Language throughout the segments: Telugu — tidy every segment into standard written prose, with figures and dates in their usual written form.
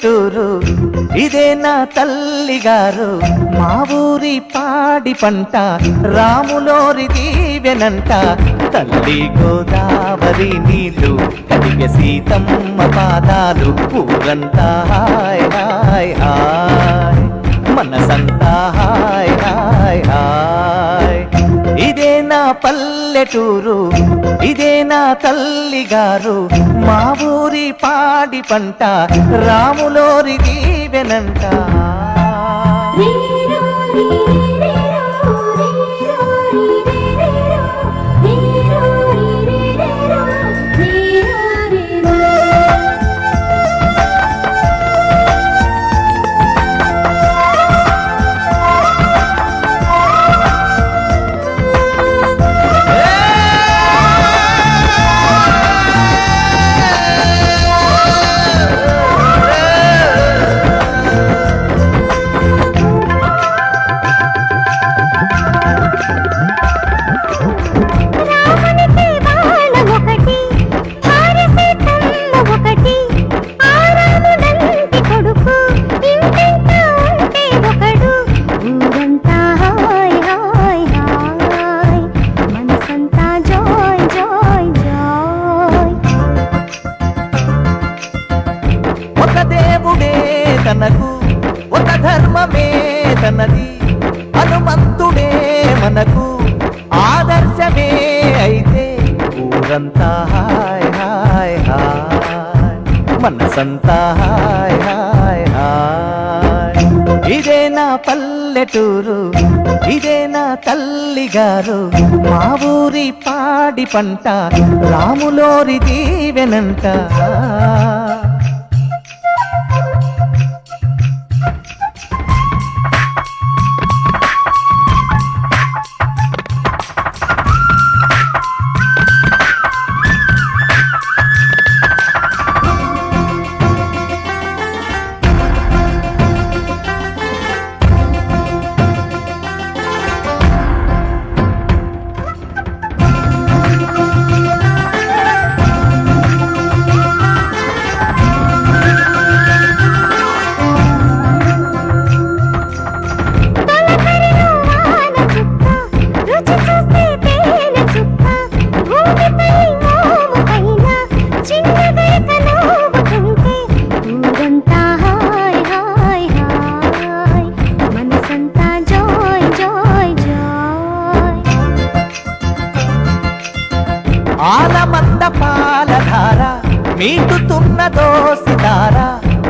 పల్లెటూరు ఇదే నా తల్లిగారు మా ఊరి పాడి పంట రాములోరి దీవెనంట తల్లి గోదావరి నీళ్ళు కడిగ సీతమ్మ పాదాలు ఊరంతా హాయ్ హాయ్ హాయ్ మనసంతా హాయ్ హాయ్ హాయ్ ఇదే నా పల్లెటూరు ఇదే నా తల్లిగారు మా ఊరి పాడి పంట రాములోరి దీవెనంట తనకు ఒక ధర్మమే తనది హనుమంతుడే మనకు ఆదర్శమే అయితే ఊరంతా హాయ్ హాయ్ హాయ్ మనసంతా హాయ్ హాయ్ హాయ్ ఇదే నా పల్లెటూరు ఇదే నా తల్లిగారు మా ఊరి పాడి పంట రాములోరి దీవెనంట ఆలమంద పాలధార మీటుతున్న దోసిదార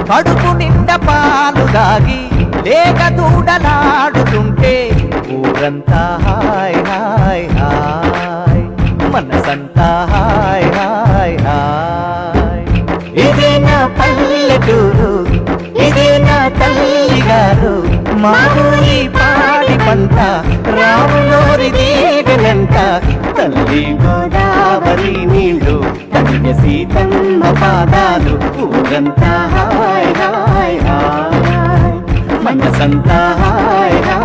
కడుపు నిండ పాలు దాగి లేక దూడలాడుతుంటే ఊరంతా హాయ్ హాయ్ హాయ్ మనసంతా హాయ్ హాయ్ హాయ్ ఇదే నా పల్లెటూరు ఇదే నా తల్లిగారు మా ఊరి పాడి పంట రాములోరి దీవెనంట తల్లి గోదావరి నీళ్ళు కడిగ సీతమ్మ పాదాలు ఊరంతా హాయ్ హాయ్ హాయ్ మనసంతా హాయ్ హాయ్